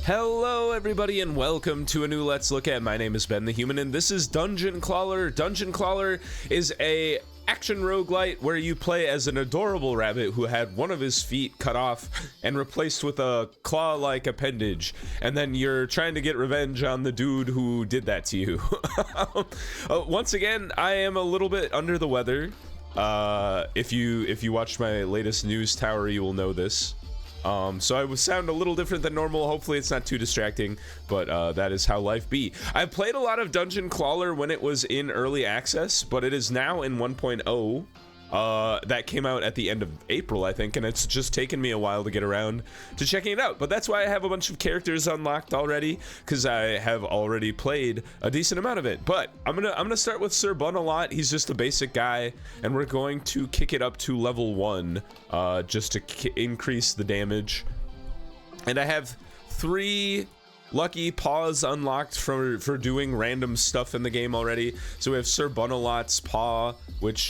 Hello everybody and welcome to a new Let's Look At. My name is Ben the Human and this is Dungeon Clawler. Dungeon Clawler is a action roguelite where you play as an adorable rabbit who had one of his feet cut off and replaced with a claw-like appendage, and then you're trying to get revenge on the dude who did that to you. Once again, I am a little bit under the weather. If you watched my latest news tower, you will know this. So I would sound a little different than normal. Hopefully it's not too distracting, but that is how life be. I played a lot of Dungeon Clawler when it was in early access, but it is now in 1.0. That came out at the end of April, I think, and it's just taken me a while to get around to checking it out. But that's why I have a bunch of characters unlocked already, because I have already played a decent amount of it. But I'm gonna start with Sir Bun-a-Lot. He's just a basic guy, and we're going to kick it up to level 1, just to increase the damage. And I have 3 lucky paws unlocked for doing random stuff in the game already. So we have Sir Bun-a-Lot's paw, which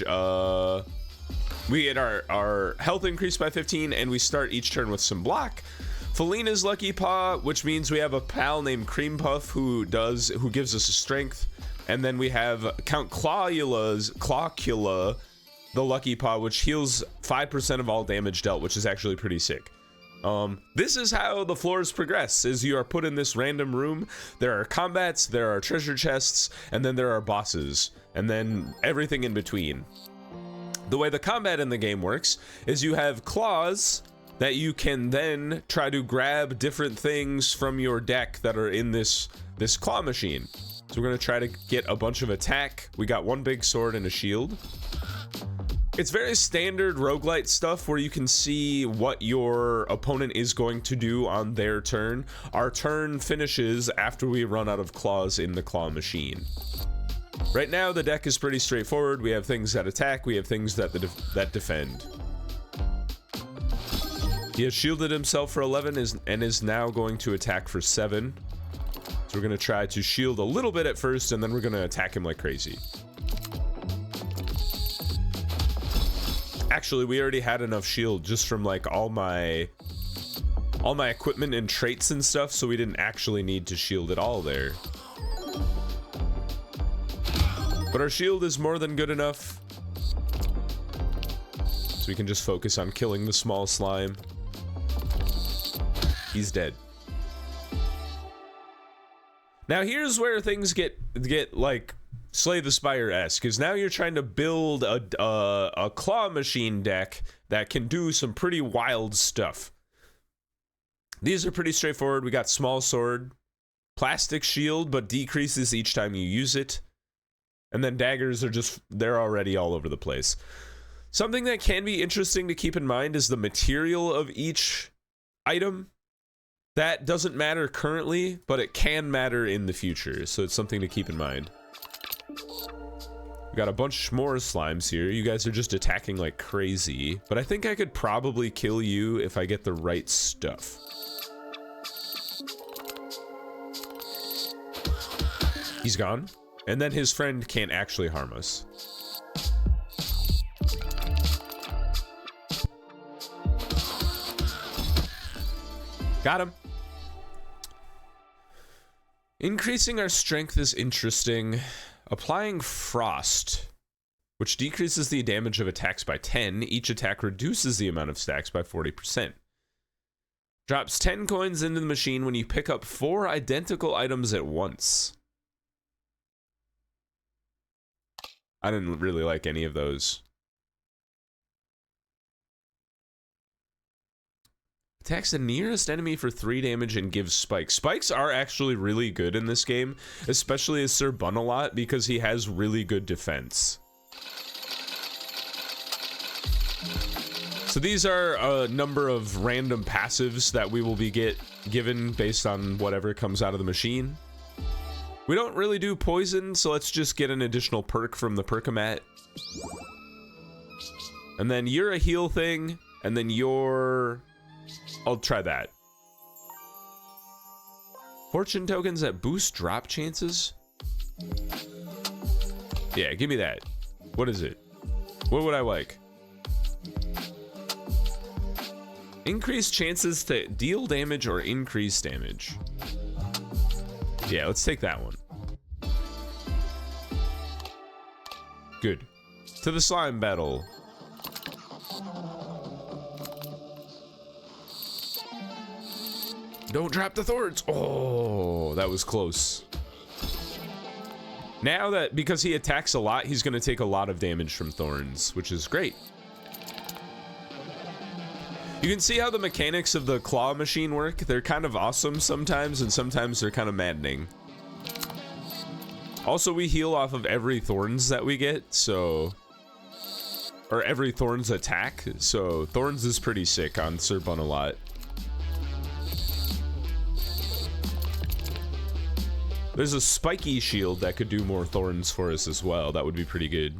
we get our health increased by 15, and we start each turn with some block. Felina's lucky paw, which means we have a pal named Cream Puff who gives us a strength. And then we have Count Clawcula, the lucky paw, which heals 5% of all damage dealt, which is actually pretty sick. This is how the floors progress, is you are put in this random room. There are combats, there are treasure chests, and then there are bosses, and then everything in between. The way the combat in the game works is you have claws that you can then try to grab different things from your deck that are in this claw machine. So we're gonna try to get a bunch of attack. We got one big sword and a shield. It's very standard roguelite stuff where you can see what your opponent is going to do on their turn. Our turn finishes after we run out of claws in the claw machine. Right now the deck is pretty straightforward. We have things that attack, we have things that defend. He has shielded himself for 11 and is now going to attack for 7. So we're going to try to shield a little bit at first, and then we're going to attack him like crazy. Actually, we already had enough shield just from like all my equipment and traits and stuff, so we didn't actually need to shield it all there. But our shield is more than good enough, so we can just focus on killing the small slime. He's dead. Now here's where things get like Slay the Spire-esque, because now you're trying to build a claw machine deck that can do some pretty wild stuff. These are pretty straightforward. We got small sword, plastic shield, but decreases each time you use it. And then daggers are they're already all over the place. Something that can be interesting to keep in mind is the material of each item. That doesn't matter currently, but it can matter in the future, so it's something to keep in mind. We got a bunch more slimes here. You guys are just attacking like crazy, but I think I could probably kill you if I get the right stuff. He's gone, and then his friend can't actually harm us. Got him. Increasing our strength is interesting. Applying Frost, which decreases the damage of attacks by 10. Each attack reduces the amount of stacks by 40%. Drops 10 coins into the machine when you pick up 4 identical items at once. I didn't really like any of those. Attacks the nearest enemy for 3 damage and gives spikes. Spikes are actually really good in this game, especially as Sir Bun-a-Lot, because he has really good defense. So these are a number of random passives that we will be given based on whatever comes out of the machine. We don't really do poison, so let's just get an additional perk from the Perkamat. And then you're a heal thing, and then I'll try that. Fortune tokens that boost drop chances? Yeah, give me that. What is it? What would I like? Increase chances to deal damage or increase damage. Yeah, let's take that one. Good. To the slime battle. Don't drop the thorns. Oh, that was close. Now that, because he attacks a lot, he's going to take a lot of damage from thorns, which is great. You can see how the mechanics of the claw machine work. They're kind of awesome sometimes, and sometimes they're kind of maddening. Also, we heal off of every thorns that we get, so... Or every thorns attack, so thorns is pretty sick on Serbun a lot. There's a spiky shield that could do more thorns for us as well. That would be pretty good.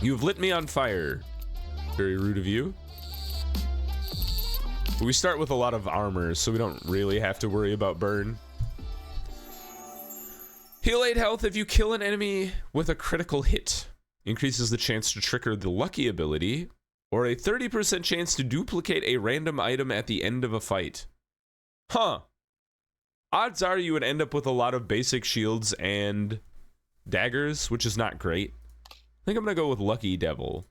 You've lit me on fire. Very rude of you. But we start with a lot of armor, so we don't really have to worry about burn. Heal 8 health if you kill an enemy with a critical hit. Increases the chance to trigger the lucky ability, or a 30% chance to duplicate a random item at the end of a fight. Huh. Odds are you would end up with a lot of basic shields and daggers, which is not great. I think I'm gonna go with Lucky Devil.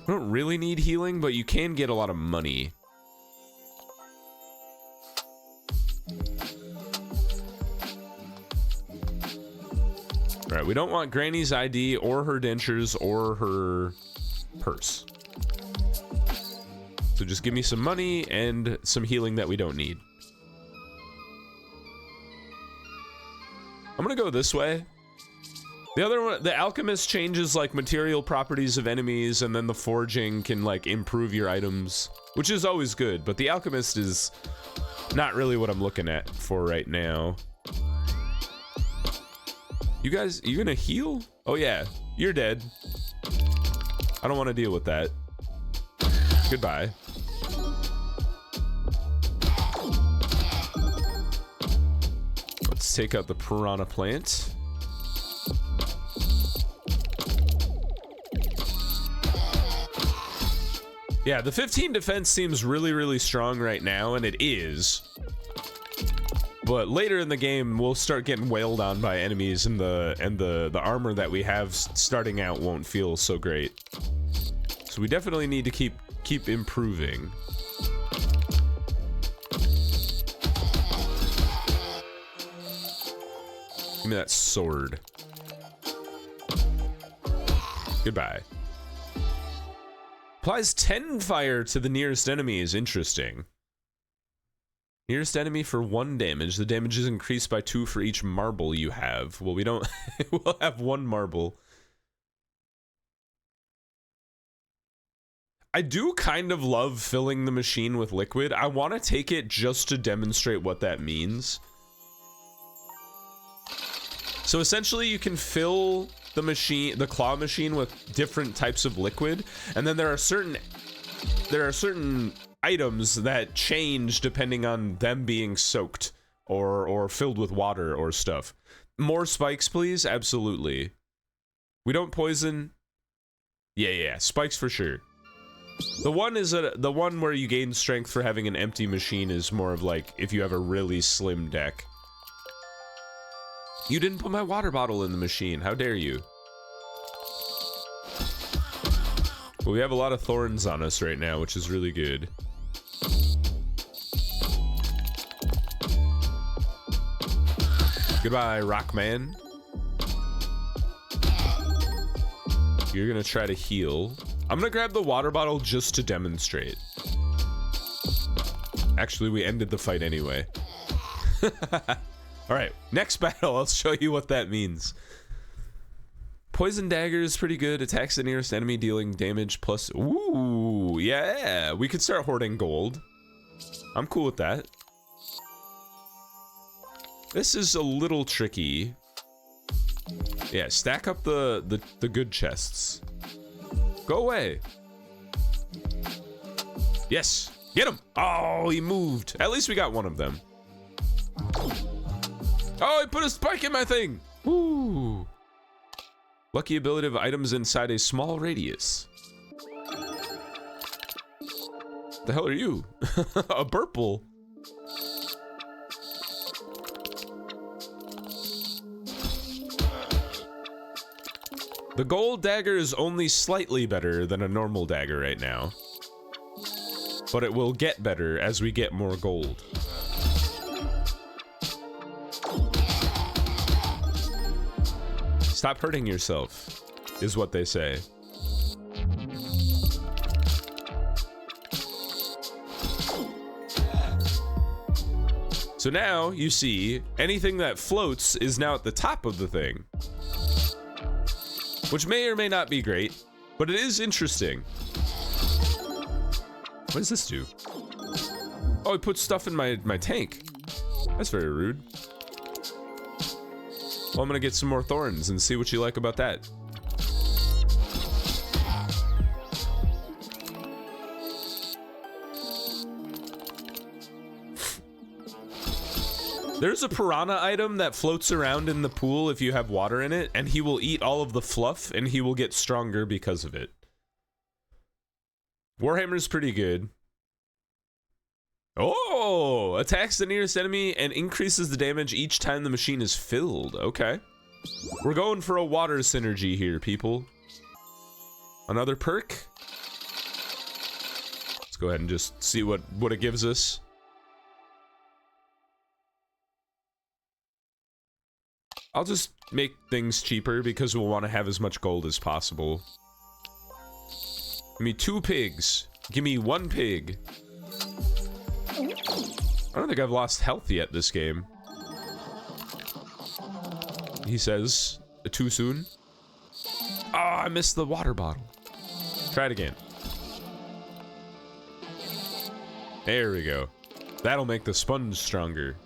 I don't really need healing, but you can get a lot of money. All right, we don't want Granny's ID or her dentures or her purse. So just give me some money and some healing that we don't need. I'm gonna go this way. The other one, the alchemist changes like material properties of enemies, and then the forging can like improve your items, which is always good, but the alchemist is not really what I'm looking at for right now. You guys, you gonna heal? Oh yeah, you're dead. I don't want to deal with that. Goodbye. Let's take out the piranha plant. Yeah, the 15 defense seems really, really strong right now, and it is. But later in the game, we'll start getting wailed on by enemies, and the armor that we have starting out won't feel so great. So we definitely need to keep improving. Give me that sword. Goodbye. Applies 10 fire to the nearest enemy is interesting. Nearest enemy for 1 damage. The damage is increased by 2 for each marble you have. Well, we don't... we'll have 1 marble. I do kind of love filling the machine with liquid. I want to take it just to demonstrate what that means. So essentially you can fill the machine, the claw machine, with different types of liquid, and then there are certain items that change depending on them being soaked or filled with water or stuff. More spikes, please. Absolutely. We don't poison. Yeah, spikes for sure. The one where you gain strength for having an empty machine is more of like if you have a really slim deck. You didn't put my water bottle in the machine. How dare you? Well, we have a lot of thorns on us right now, which is really good. Goodbye, Rockman. You're gonna try to heal. I'm gonna grab the water bottle just to demonstrate. Actually, we ended the fight anyway. All right, next battle, I'll show you what that means. Poison dagger is pretty good. Attacks the nearest enemy, dealing damage plus... Ooh, yeah. We could start hoarding gold. I'm cool with that. This is a little tricky. Yeah, stack up the good chests. Go away. Yes, get him. Oh, he moved. At least we got one of them. Oh, he put a spike in my thing. Woo. Lucky ability of items inside a small radius. The hell are you? A purple. The gold dagger is only slightly better than a normal dagger right now. But it will get better as we get more gold. Stop hurting yourself, is what they say. So now, you see, anything that floats is now at the top of the thing. Which may or may not be great, but it is interesting. What does this do? Oh, it puts stuff in my tank. That's very rude. Well, I'm gonna get some more thorns and see what you like about that. There's a piranha item that floats around in the pool if you have water in it, and he will eat all of the fluff, and he will get stronger because of it. Warhammer's pretty good. Oh! Attacks the nearest enemy and increases the damage each time the machine is filled. Okay. We're going for a water synergy here, people. Another perk. Let's go ahead and just see what it gives us. I'll just make things cheaper because we'll want to have as much gold as possible. Give me 2 pigs. Give me 1 pig. I don't think I've lost health yet this game. He says, too soon. Oh, I missed the water bottle. Try it again. There we go. That'll make the sponge stronger.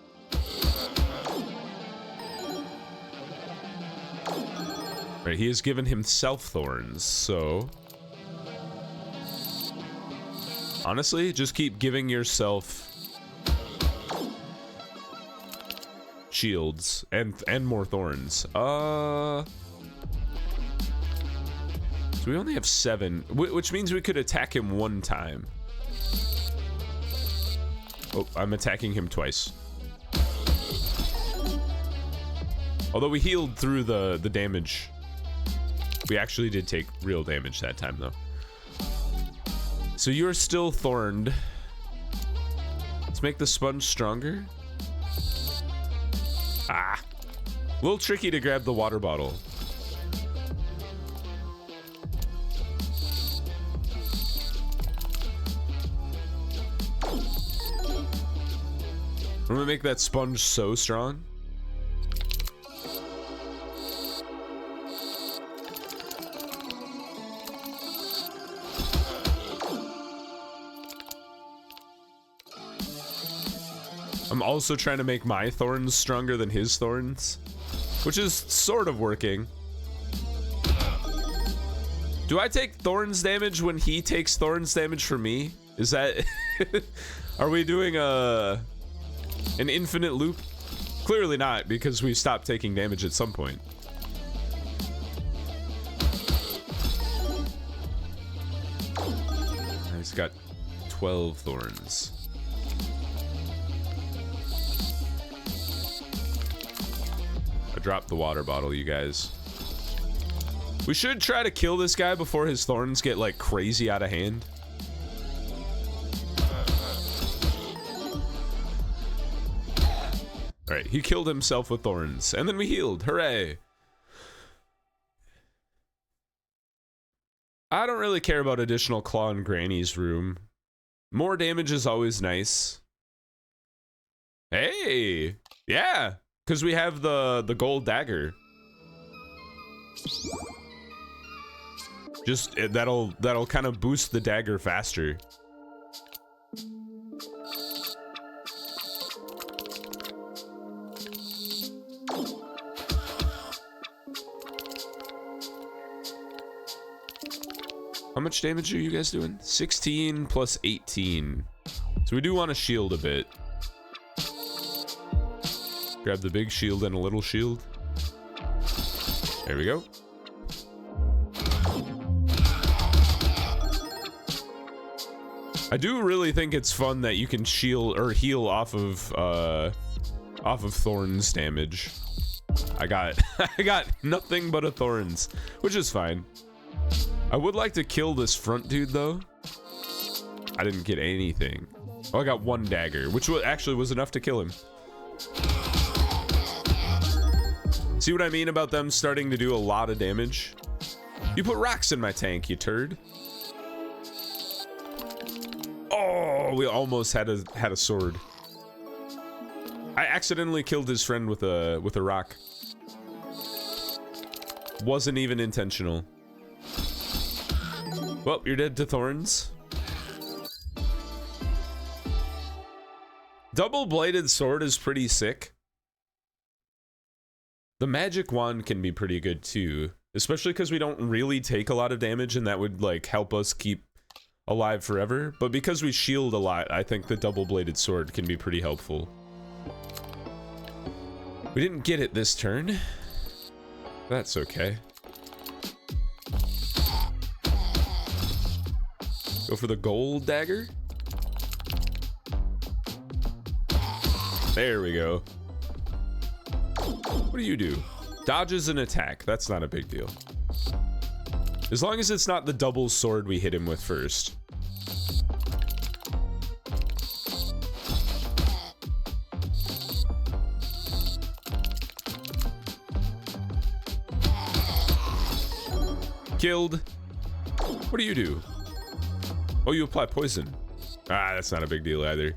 Right, he has given himself thorns, so... honestly, just keep giving yourself... shields and more thorns. So we only have 7, which means we could attack him 1 time. Oh, I'm attacking him twice. Although we healed through the damage. We actually did take real damage that time, though. So you're still thorned. Let's make the sponge stronger. Ah. A little tricky to grab the water bottle. I'm gonna make that sponge so strong. I'm also trying to make my thorns stronger than his thorns, which is sort of working. Do I take thorns damage when he takes thorns damage for me? Is that... are we doing an infinite loop? Clearly not, because we stopped taking damage at some point. He's got 12 thorns. I dropped the water bottle, you guys. We should try to kill this guy before his thorns get like crazy out of hand. Alright, he killed himself with thorns, and then we healed. Hooray! I don't really care about additional claw in Granny's room. More damage is always nice. Hey! Yeah! Because we have the gold dagger. Just, that'll kind of boost the dagger faster. How much damage are you guys doing? 16 plus 18. So we do want to shield a bit. Grab the big shield and a little shield. There we go. I do really think it's fun that you can shield or heal off of thorns damage. I got I got nothing but a thorns, which is fine. I would like to kill this front dude though. I didn't get anything. Oh, I got one dagger, which actually was enough to kill him. See what I mean about them starting to do a lot of damage? You put rocks in my tank, you turd. Oh, we almost had a sword. I accidentally killed his friend with a rock. Wasn't even intentional. Well, you're dead to thorns. Double-bladed sword is pretty sick. The magic wand can be pretty good too, especially because we don't really take a lot of damage, and that would like help us keep alive forever. But because we shield a lot, I think the double-bladed sword can be pretty helpful. We didn't get it this turn. That's okay. Go for the gold dagger. There we go. What do you do? Dodges an attack. That's not a big deal. As long as it's not the double sword we hit him with first. Killed. What do you do? Oh, you apply poison. Ah, that's not a big deal either.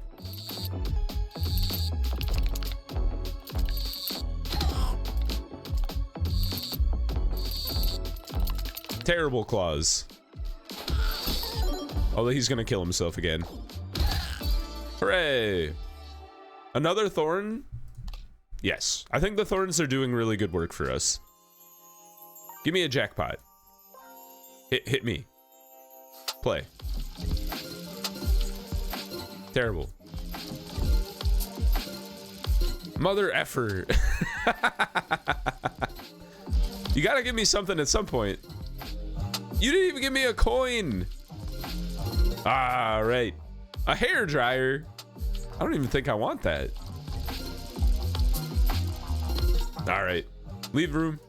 Terrible claws. Although he's gonna kill himself again. Hooray! Another thorn? Yes. I think the thorns are doing really good work for us. Give me a jackpot. Hit me. Play. Terrible. Mother effer. You gotta give me something at some point. You didn't even give me a coin. Ah, right. A hair dryer. I don't even think I want that. All right. Leave room.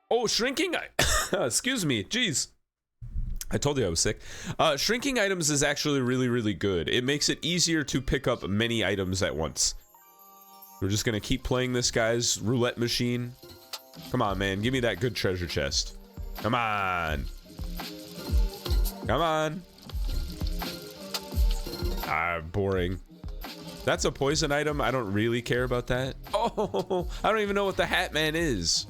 Oh, shrinking. Excuse me. Jeez. I told you I was sick. Shrinking items is actually really, really good. It makes it easier to pick up many items at once. We're just gonna keep playing this guy's roulette machine. Come on, man. Give me that good treasure chest. Come on. Come on. Ah, boring. That's a poison item. I don't really care about that. Oh, I don't even know what the Hat Man is.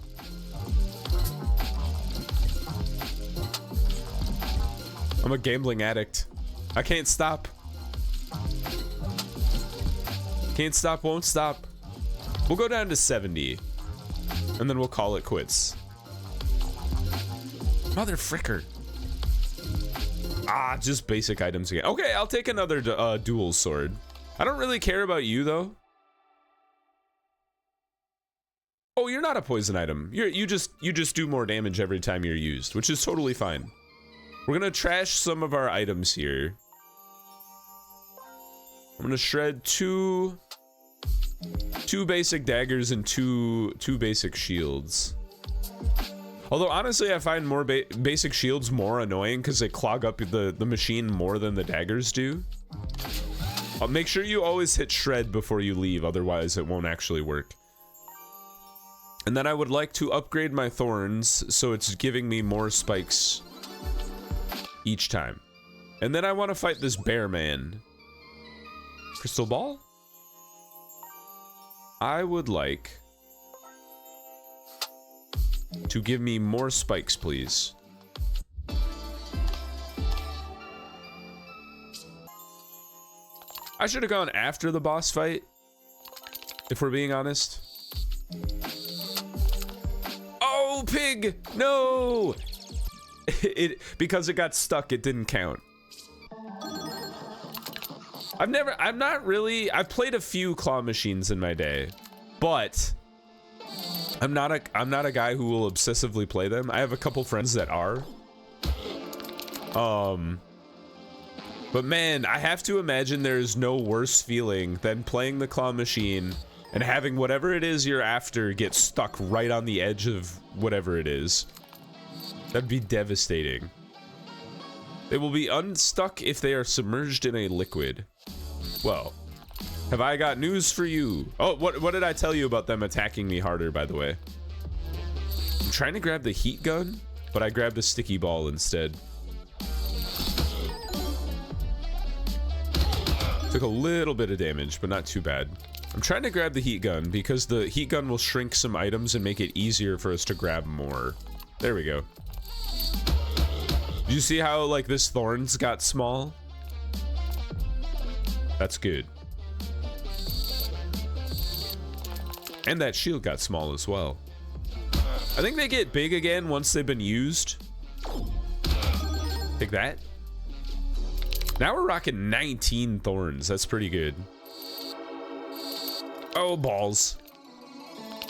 I'm a gambling addict. I can't stop. Can't stop, won't stop. We'll go down to 70. And then we'll call it quits. Mother fricker. Ah, just basic items again. Okay, I'll take another dual sword. I don't really care about you though. Oh, you're not a poison item. You just do more damage every time you're used, which is totally fine. We're gonna trash some of our items here. I'm gonna shred two basic daggers and two basic shields. Although honestly, I find more basic shields more annoying because they clog up the machine more than the daggers do. Make sure you always hit shred before you leave, otherwise it won't actually work. And then I would like to upgrade my thorns so it's giving me more spikes each time. And then I want to fight this bear man. Crystal ball? I would like to give me more spikes, please. I should have gone after the boss fight, if we're being honest. Oh, pig! No! Because it got stuck, it didn't count. I've played a few claw machines in my day, but I'm not a guy who will obsessively play them. I have a couple friends that are. But man, I have to imagine there's no worse feeling than playing the claw machine and having whatever it is you're after get stuck right on the edge of whatever it is. That'd be devastating. They will be unstuck if they are submerged in a liquid. Well, have I got news for you? Oh, what did I tell you about them attacking me harder, by the way? I'm trying to grab the heat gun, but I grabbed a sticky ball instead. Took a little bit of damage, but not too bad. I'm trying to grab the heat gun because the heat gun will shrink some items and make it easier for us to grab more. There we go. Did you see how, like, this thorns got small? That's good. And that shield got small as well. I think they get big again once they've been used. Take that. Now we're rocking 19 thorns. That's pretty good. Oh, balls.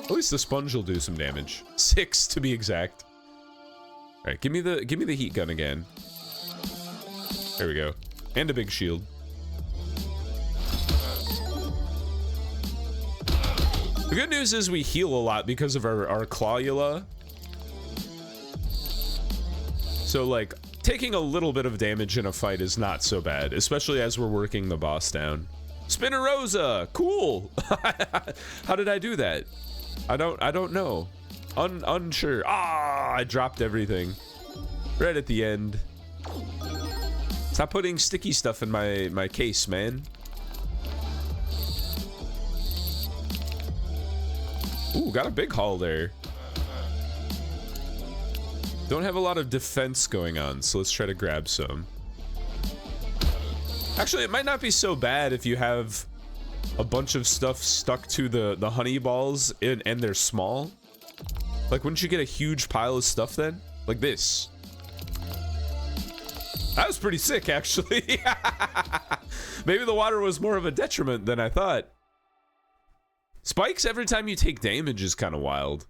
At least the sponge will do some damage. 6 to be exact. All right, give me the heat gun again. There we go. And a big shield. The good news is we heal a lot because of our clawula. So, like, taking a little bit of damage in a fight is not so bad, especially as we're working the boss down. Spinnerosa, cool. How did I do that? I don't know. Unsure. Ah, I dropped everything right at the end. Stop putting sticky stuff in my case, man. Ooh, got a big haul there. Don't have a lot of defense going on, so let's try to grab some. Actually, it might not be so bad if you have a bunch of stuff stuck to the honey balls and they're small. Like, wouldn't you get a huge pile of stuff then? Like this. That was pretty sick, actually. Maybe the water was more of a detriment than I thought. Spikes every time you take damage is kind of wild.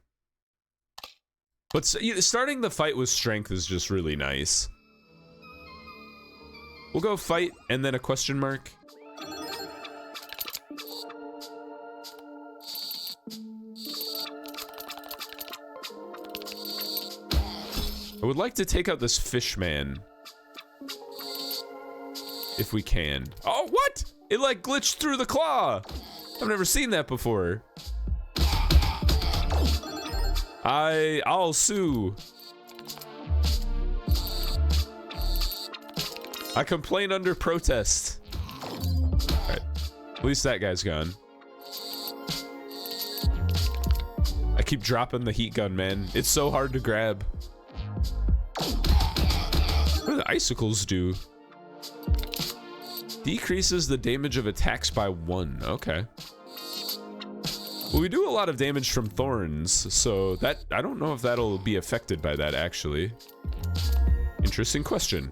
But starting the fight with strength is just really nice. We'll go fight and then a question mark. I would like to take out this fish man. If we can. Oh, what? It like glitched through the claw. I've never seen that before. I'll sue. I complain under protest. Alright. At least that guy's gone. I keep dropping the heat gun, man. It's so hard to grab. What do the icicles do? Decreases the damage of attacks by 1. Okay. Well, we do a lot of damage from thorns, so that I don't know if that'll be affected by that, actually. Interesting question.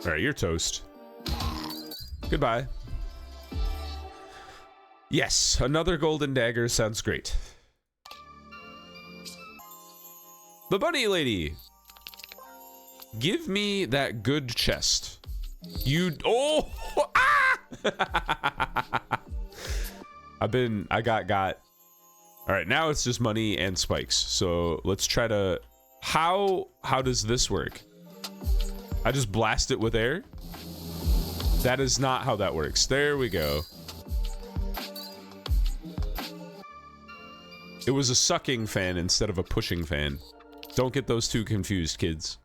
Alright, you're toast. Goodbye. Yes, another golden dagger sounds great. The bunny lady! Give me that good chest. Oh! Ah! I got. All right, now it's just money and spikes. So let's try to, how does this work? I just blast it with air? That is not how that works. There we go. It was a sucking fan instead of a pushing fan. Don't get those two confused, kids.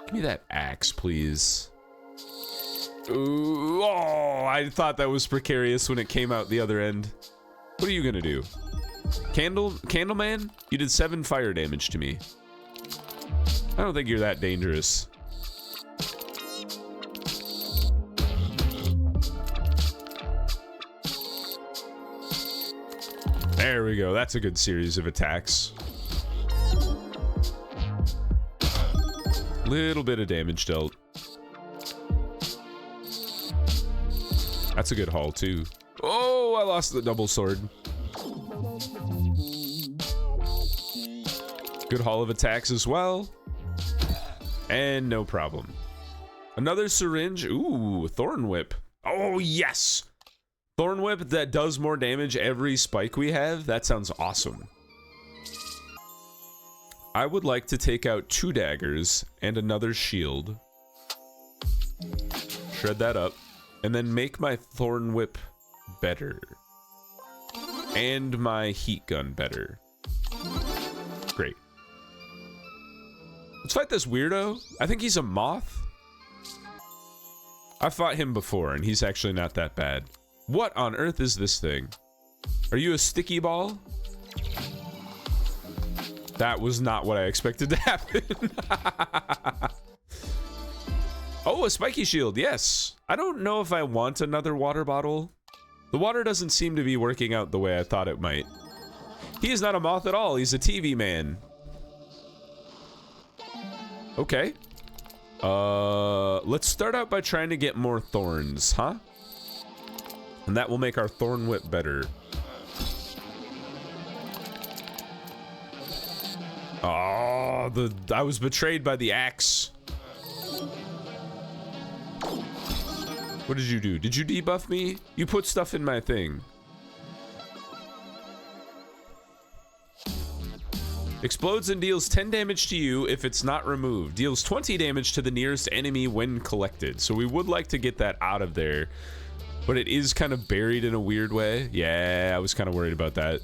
Give me that axe, please. Ooh, oh, I thought that was precarious when it came out the other end. What are you gonna do? Candleman? You did 7 fire damage to me. I don't think you're that dangerous. There we go. That's a good series of attacks. Little bit of damage dealt. That's a good haul too. Oh, I lost the double sword. Good haul of attacks as well. And no problem. Another syringe. Ooh, Thorn Whip. Oh, yes. Thorn Whip that does more damage every spike we have. That sounds awesome. I would like to take out 2 daggers and another shield. Shred that up. And then make my Thorn Whip better. And my heat gun better. Great. Let's fight this weirdo. I think he's a moth. I fought him before, and he's actually not that bad. What on earth is this thing? Are you a sticky ball? That was not what I expected to happen. Oh, a spiky shield, yes. I don't know if I want another water bottle. The water doesn't seem to be working out the way I thought it might. He is not a moth at all, he's a TV man. Okay. Let's start out by trying to get more thorns, huh? And that will make our Thorn Whip better. Oh, I was betrayed by the axe. What did you do? Did you debuff me? You put stuff in my thing. Explodes and deals 10 damage to you if it's not removed. Deals 20 damage to the nearest enemy when collected. So we would like to get that out of there. But it is kind of buried in a weird way. Yeah, I was kind of worried about that.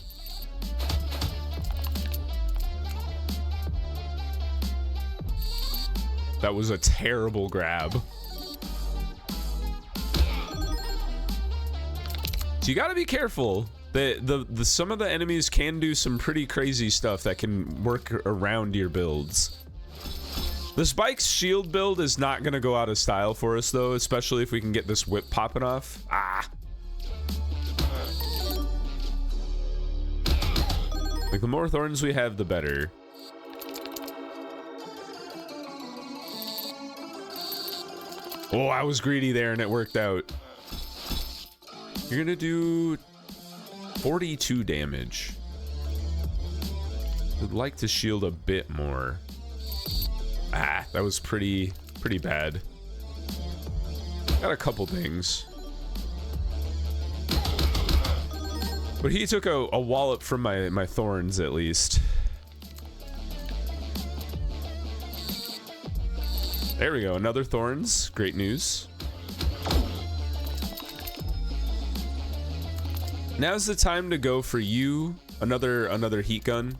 That was a terrible grab. So you gotta be careful. Some of the enemies can do some pretty crazy stuff that can work around your builds. The Spike's shield build is not gonna go out of style for us though, especially if we can get this whip popping off. Ah. Like the more thorns we have, the better. Oh, I was greedy there and it worked out. You're gonna do 42 damage. Would like to shield a bit more. Ah, that was pretty bad. Got a couple things. But he took a wallop from my thorns at least. There we go, another thorns. Great news. Now's the time to go for you. Another heat gun.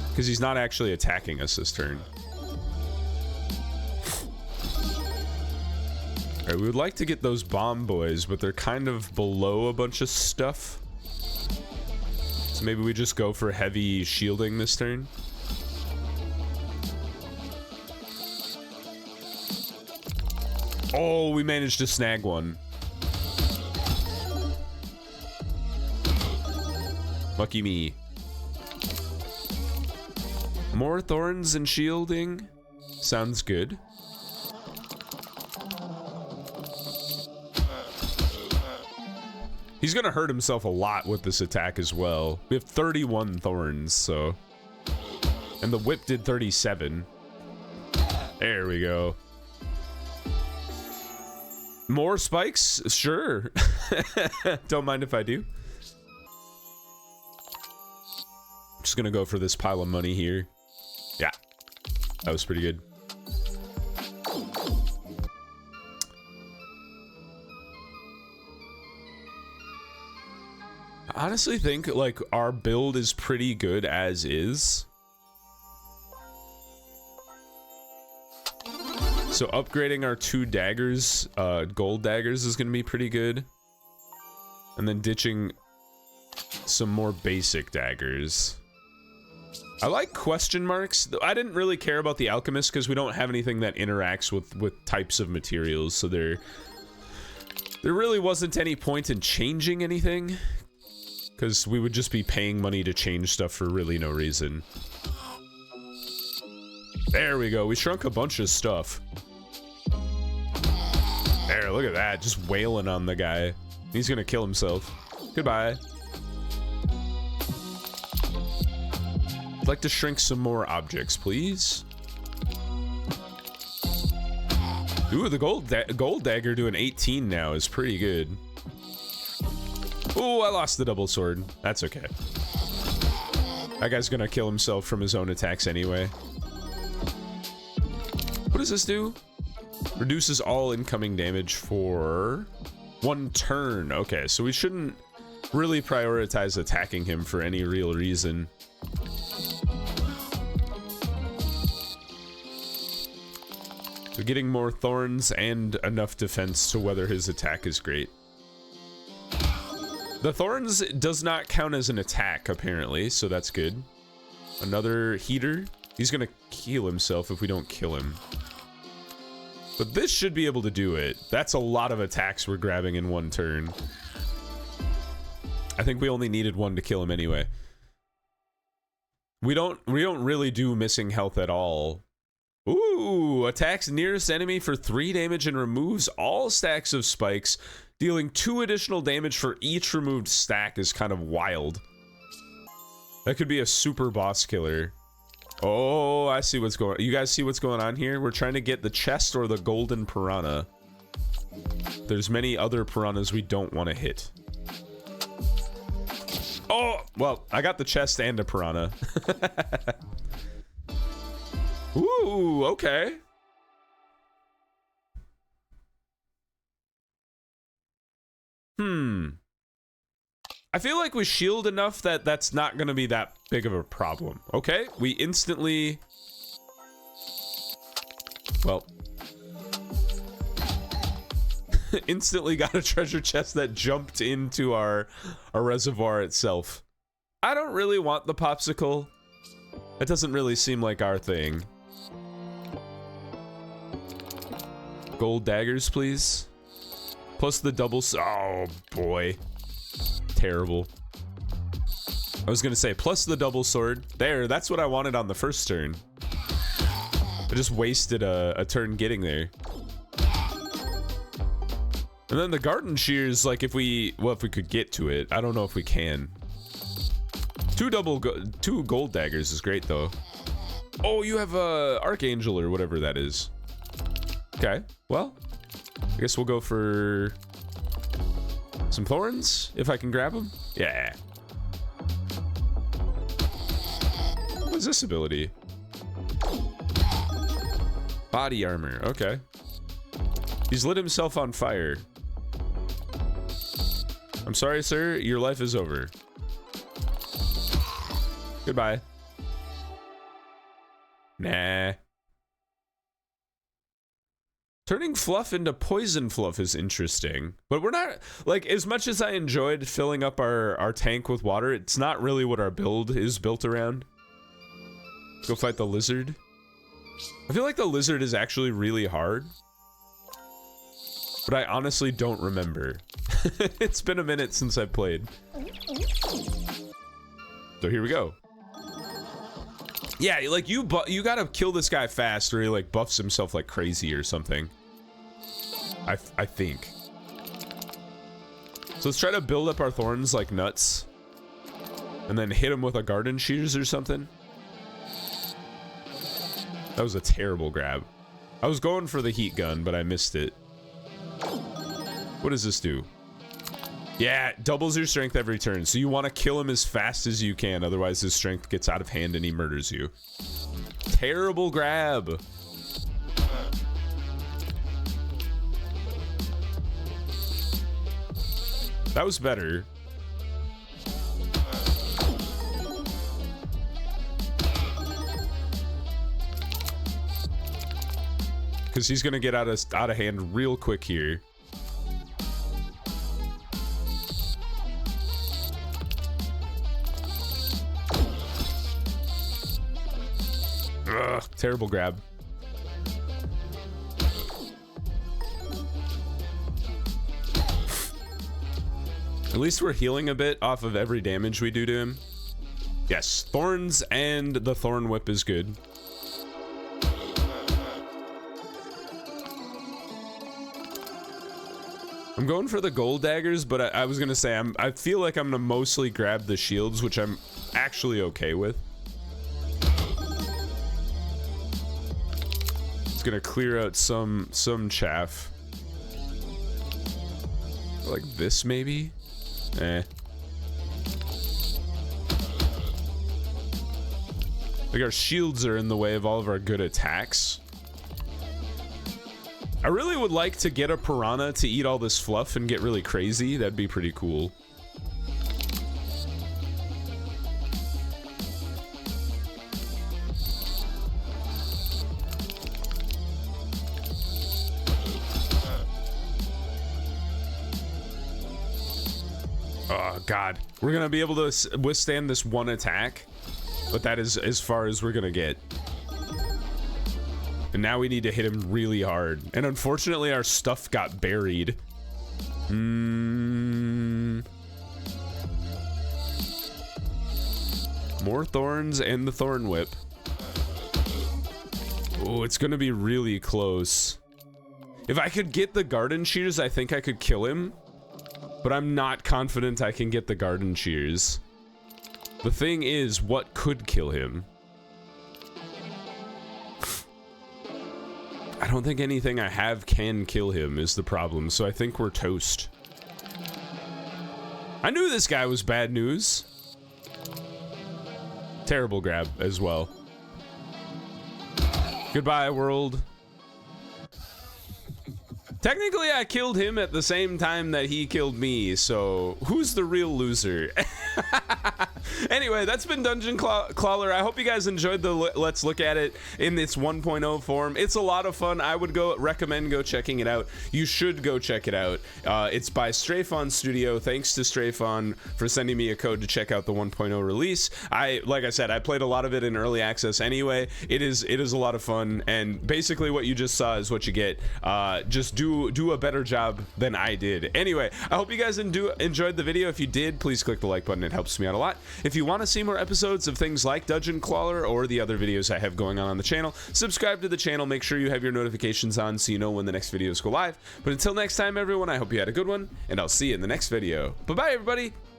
Because he's not actually attacking us this turn. Alright, we would like to get those bomb boys, but they're kind of below a bunch of stuff. So maybe we just go for heavy shielding this turn. Oh, we managed to snag one. Lucky me. More thorns and shielding. Sounds good. He's gonna hurt himself a lot with this attack as well. We have 31 thorns, so. And the whip did 37. There we go. More spikes? Sure. Don't mind if I do. Just gonna go for this pile of money here. Yeah, that was pretty good. I honestly think like our build is pretty good as is. So upgrading our 2 daggers, gold daggers, is gonna be pretty good. And then ditching some more basic daggers. I like question marks. I didn't really care about the alchemist because we don't have anything that interacts with types of materials, so there really wasn't any point in changing anything, because we would just be paying money to change stuff for really no reason. There we go. We shrunk a bunch of stuff. There, look at that. Just wailing on the guy. He's gonna kill himself. Goodbye. I'd like to shrink some more objects, please. Ooh, the gold dagger doing 18 now is pretty good. Ooh, I lost the double sword. That's okay. That guy's gonna kill himself from his own attacks anyway. What does this do? Reduces all incoming damage for 1 turn. Okay, so we shouldn't really prioritize attacking him for any real reason. So getting more thorns and enough defense to weather his attack is great. The thorns does not count as an attack, apparently, so that's good. Another heater. He's gonna heal himself if we don't kill him. But this should be able to do it. That's a lot of attacks we're grabbing in 1 turn. I think we only needed 1 to kill him anyway. We don't really do missing health at all. Ooh, attacks nearest enemy for 3 damage and removes all stacks of spikes, dealing 2 additional damage for each removed stack is kind of wild. That could be a super boss killer. Oh, I see what's going on. You guys see what's going on here? We're trying to get the chest or the golden piranha. There's many other piranhas we don't want to hit. Oh, well, I got the chest and a piranha. Ooh, okay. I feel like we shield enough that that's not going to be that big of a problem. Okay, we instantly... Well... instantly got a treasure chest that jumped into our reservoir itself. I don't really want the popsicle. It doesn't really seem like our thing. Gold daggers, please. Plus the double... Oh, boy. Terrible. I was gonna say, plus the double sword. There, that's what I wanted on the first turn. I just wasted a turn getting there. And then the garden shears, like if we could get to it. I don't know if we can. 2 gold daggers is great though. Oh, you have a archangel or whatever that is. Okay, well, I guess we'll go for some thorns if I can grab them. Yeah. What is this ability? Body armor. Okay. He's lit himself on fire. I'm sorry, sir. Your life is over. Goodbye. Nah. Turning fluff into poison fluff is interesting, but we're not, like, as much as I enjoyed filling up our tank with water, it's not really what our build is built around. Go fight the lizard. I feel like the lizard is actually really hard, but I honestly don't remember. It's been a minute since I played. So here we go. Yeah, like you gotta kill this guy fast or he like buffs himself like crazy or something. I think. So let's try to build up our thorns like nuts. And then hit him with a garden shears or something. That was a terrible grab. I was going for the heat gun, but I missed it. What does this do? Yeah, it doubles your strength every turn. So you want to kill him as fast as you can. Otherwise his strength gets out of hand and he murders you. Terrible grab. That was better. Because he's going to get out of hand real quick here. Ugh, terrible grab. At least we're healing a bit off of every damage we do to him. Yes, thorns and the thorn whip is good. I'm going for the gold daggers, but I was gonna say I feel like I'm gonna mostly grab the shields, which I'm actually okay with. It's gonna clear out some chaff. Like this, maybe? Eh. Like our shields are in the way of all of our good attacks. I really would like to get a piranha to eat all this fluff and get really crazy. That'd be pretty cool. Oh, God. We're going to be able to withstand this one attack, but that is as far as we're going to get. And now we need to hit him really hard. And unfortunately, our stuff got buried. More thorns and the thorn whip. Oh, it's going to be really close. If I could get the garden shears, I think I could kill him. But I'm not confident I can get the garden shears. The thing is, what could kill him? I don't think anything I have can kill him is the problem, so I think we're toast. I knew this guy was bad news. Terrible grab as well. Goodbye, world. Technically, I killed him at the same time that he killed me, so who's the real loser? Anyway, that's been Dungeon Clawler. I hope you guys enjoyed the Let's Look at It in its 1.0 form. It's a lot of fun. I would recommend checking it out. You should go check it out. It's by Strafon Studio. Thanks to Strafon for sending me a code to check out the 1.0 release. Like I said, I played a lot of it in early access anyway. It is a lot of fun, and basically what you just saw is what you get. Just do a better job than I did. Anyway, I hope you guys enjoyed the video. If you did, please click the like button. It helps me out a lot. If you want to see more episodes of things like Dungeon Clawler or the other videos I have going on the channel, subscribe to the channel. Make sure you have your notifications on so you know when the next videos go live. But until next time, everyone, I hope you had a good one, and I'll see you in the next video. Bye-bye, everybody!